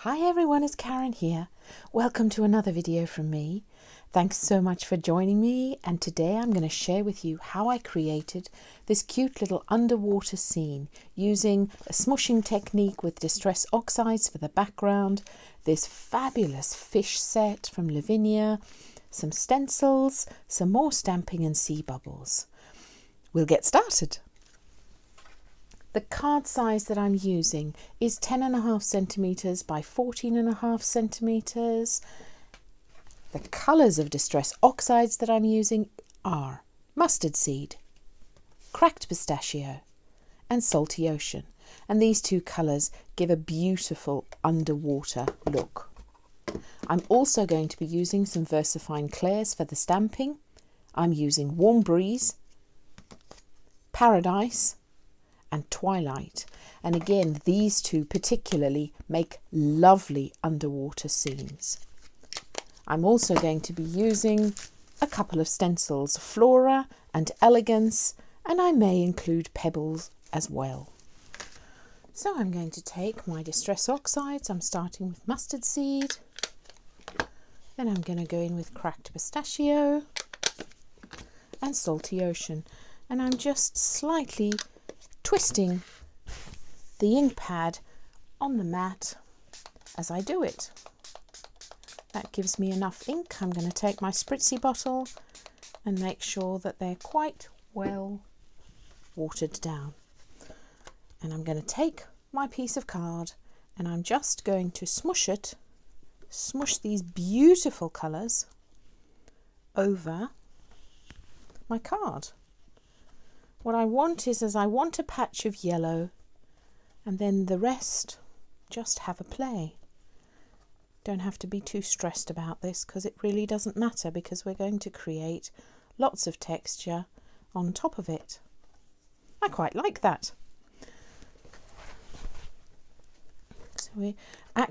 Hi everyone, it's Karen here. Welcome to another video from me. Thanks so much for joining me, and today I'm going to share with you how I created this cute little underwater scene using a smushing technique with distress oxides for the background, this fabulous fish set from Lavinia, some stencils, some more stamping and sea bubbles. We'll get started. The card size that I'm using is 10.5 centimetres by 14.5 centimetres. The colours of distress oxides that I'm using are mustard seed, cracked pistachio and salty ocean. And these two colours give a beautiful underwater look. I'm also going to be using some VersaFine clairs for the stamping. I'm using Warm Breeze, Paradise and Twilight, and again these two particularly make lovely underwater scenes. I'm also going to be using a couple of stencils, Flora and Elegance, and I may include Pebbles as well. So I'm going to take my distress oxides. I'm starting with mustard seed, then I'm going to go in with cracked pistachio and salty ocean, and I'm just slightly twisting the ink pad on the mat as I do it. That gives me enough ink. I'm going to take my spritzy bottle and make sure that they're quite well watered down. And I'm going to take my piece of card and I'm just going to smush these beautiful colours over my card. What I want is I want a patch of yellow, and then the rest just have a play. Don't have to be too stressed about this because it really doesn't matter, because we're going to create lots of texture on top of it. I quite like that.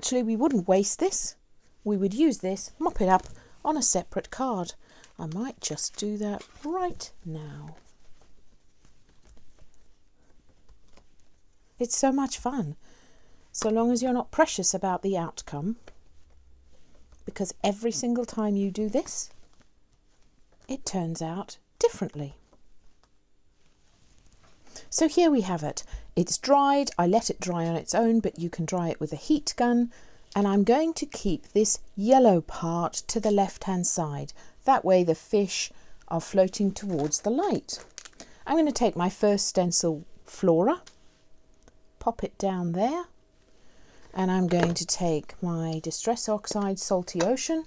So we wouldn't waste this. We would use this, mop it up on a separate card. I might just do that right now. It's so much fun, so long as you're not precious about the outcome, because every single time you do this, it turns out differently. So here we have it. It's dried. I let it dry on its own, but you can dry it with a heat gun. And I'm going to keep this yellow part to the left-hand side. That way the fish are floating towards the light. I'm going to take my first stencil, Flora, pop it down there, and I'm going to take my distress oxide salty ocean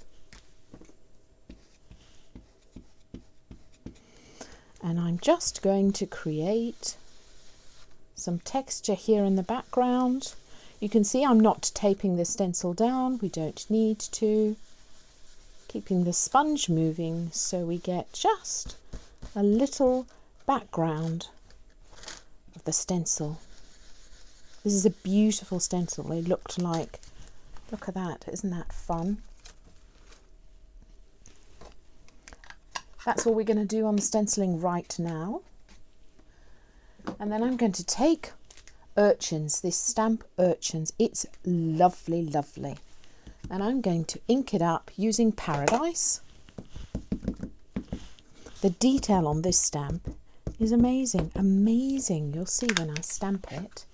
and I'm just going to create some texture here in the background. You can see I'm not taping the stencil down, we don't need to. Keeping the sponge moving so we get just a little background of the stencil. This is a beautiful stencil. They looked like, look at that, isn't that fun? That's all we're going to do on the stenciling right now. And then I'm going to take urchins, this stamp urchins. It's lovely, lovely. And I'm going to ink it up using Paradise. The detail on this stamp is amazing, amazing. You'll see when I stamp it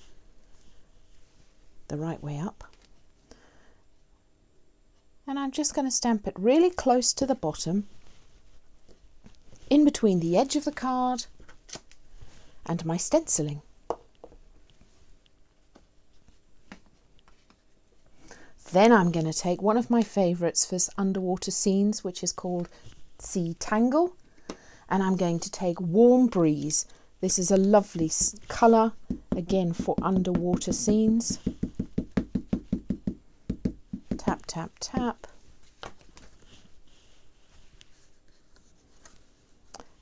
the right way up. And I'm just going to stamp it really close to the bottom, in between the edge of the card and my stenciling. Then I'm going to take one of my favourites for underwater scenes, which is called Sea Tangle, and I'm going to take Warm Breeze. This is a lovely colour, again for underwater scenes. Tap, tap, tap.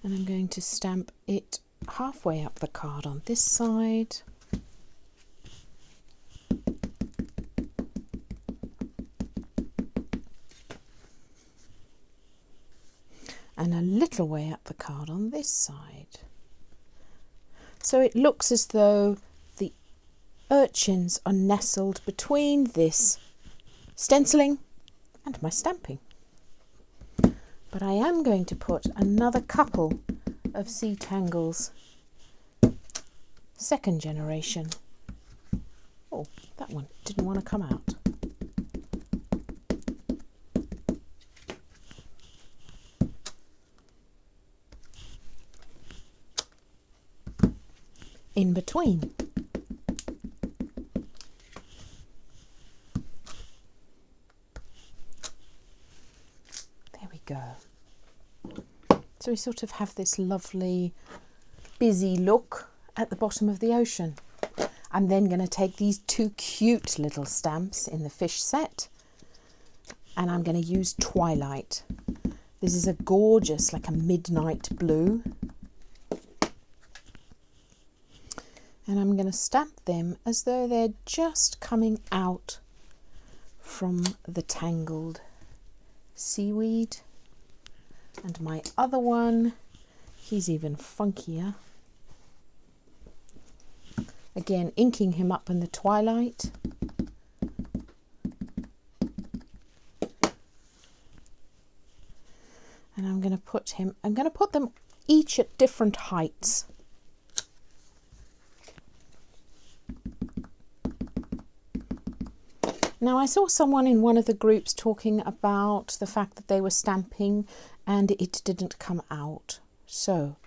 And I'm going to stamp it halfway up the card on this side. And a little way up the card on this side. So it looks as though the urchins are nestled between this stenciling and my stamping. But I am going to put another couple of Sea Tangles second generation. Oh, that one didn't want to come out. In between. There we go. So we sort of have this lovely busy look at the bottom of the ocean. I'm then going to take these two cute little stamps in the fish set, and I'm going to use Twilight. This is a gorgeous, like a midnight blue. And I'm going to stamp them as though they're just coming out from the tangled seaweed. And my other one, he's even funkier. Again, inking him up in the Twilight. And I'm going to put them each at different heights. Now, I saw someone in one of the groups talking about the fact that they were stamping and it didn't come out. So,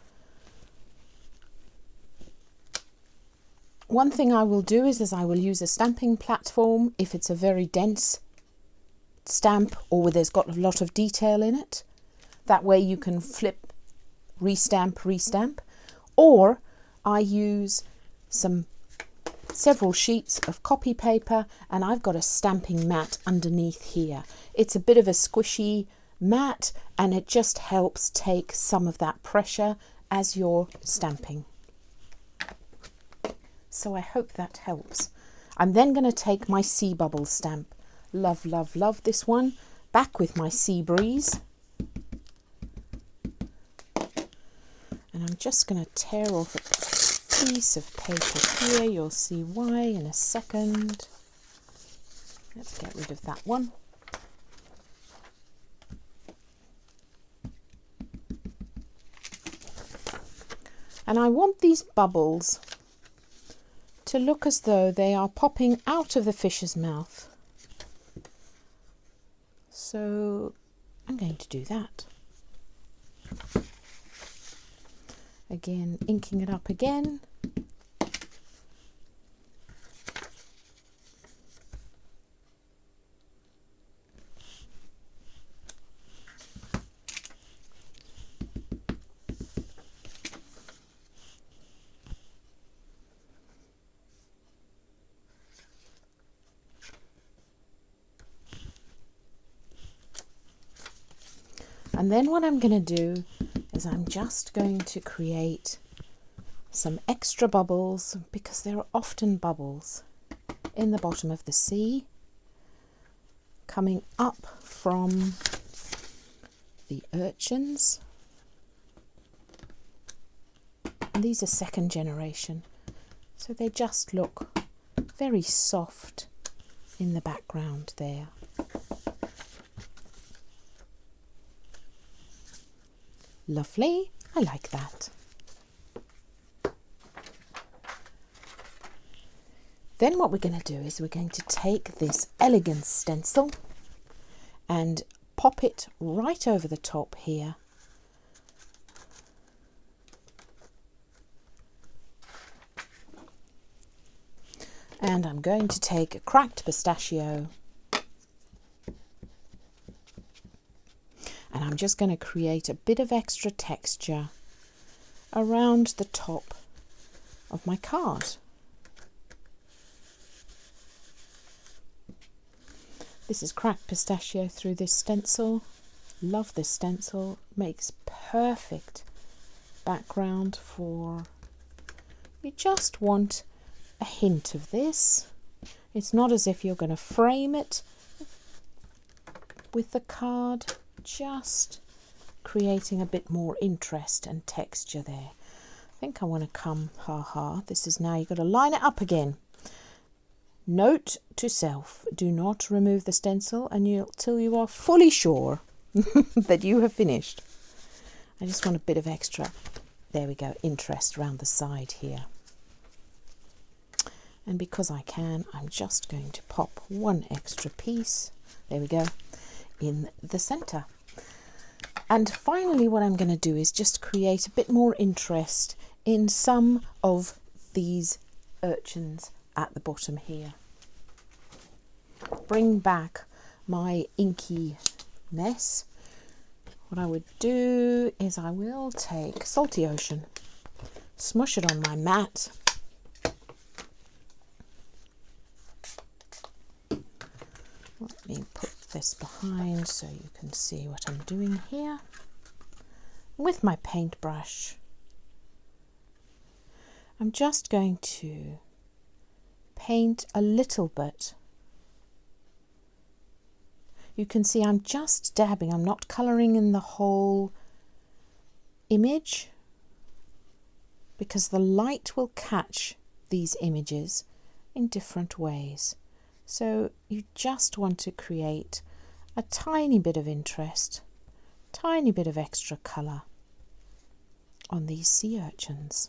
one thing I will do is I will use a stamping platform if it's a very dense stamp or where there's got a lot of detail in it. That way you can flip, restamp, restamp. Or I use several sheets of copy paper, and I've got a stamping mat underneath here. It's a bit of a squishy mat, and it just helps take some of that pressure as you're stamping. So I hope that helps. I'm then going to take my Sea Bubble stamp. Love, love, love this one. Back with my Sea Breeze. And I'm just going to tear off a piece of paper here. You'll see why in a second. Let's get rid of that one. And I want these bubbles to look as though they are popping out of the fish's mouth. So I'm going to do that. Again, inking it up again. And then what I'm going to do is I'm just going to create some extra bubbles, because there are often bubbles in the bottom of the sea coming up from the urchins. And these are second generation, so they just look very soft in the background there. Lovely, I like that. Then what we're going to do is we're going to take this Elegance stencil and pop it right over the top here. And I'm going to take a cracked pistachio, and I'm just going to create a bit of extra texture around the top of my card. This is cracked pistachio through this stencil. Love this stencil. Makes perfect background for... You just want a hint of this. It's not as if you're going to frame it with the card. Just creating a bit more interest and texture there. I think I want to come, this is now, you've got to line it up again. Note to self, do not remove the stencil until you are fully sure that you have finished. I just want a bit of extra, there we go, interest around the side here. And because I can, I'm just going to pop one extra piece, there we go, in the centre. And finally what I'm going to do is just create a bit more interest in some of these urchins at the bottom here. Bring back my inky mess. What I would do is I will take Salty Ocean, smush it on my mat. Let me put this behind so you can see what I'm doing here. With my paintbrush, I'm just going to paint a little bit. You can see I'm just dabbing, I'm not colouring in the whole image because the light will catch these images in different ways. So you just want to create a tiny bit of interest, tiny bit of extra colour on these sea urchins.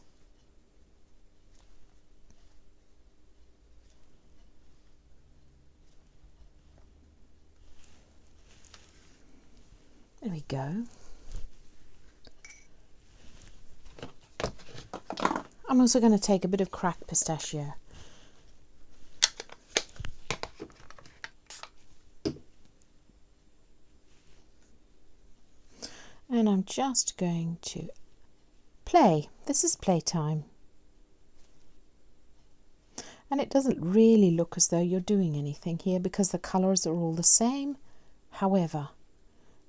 There we go. I'm also going to take a bit of cracked pistachio. And I'm just going to play. This is playtime. And it doesn't really look as though you're doing anything here because the colours are all the same. However,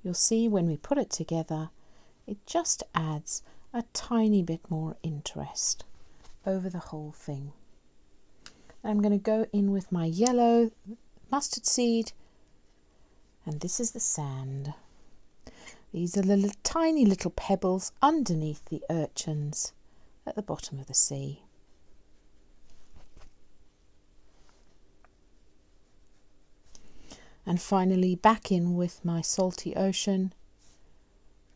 you'll see when we put it together, it just adds a tiny bit more interest over the whole thing. I'm going to go in with my yellow mustard seed, and this is the sand. These are the tiny little pebbles underneath the urchins at the bottom of the sea. And finally back in with my Salty Ocean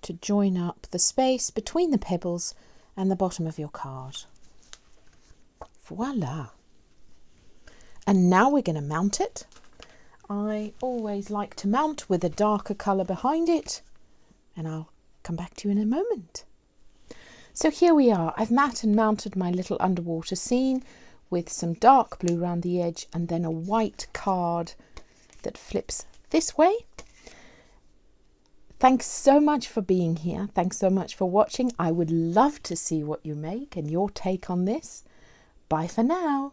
to join up the space between the pebbles and the bottom of your card. Voila! And now we're going to mount it. I always like to mount with a darker colour behind it, and I'll come back to you in a moment. So here we are. I've matte and mounted my little underwater scene with some dark blue around the edge and then a white card that flips this way. Thanks so much for being here. Thanks so much for watching. I would love to see what you make and your take on this. Bye for now.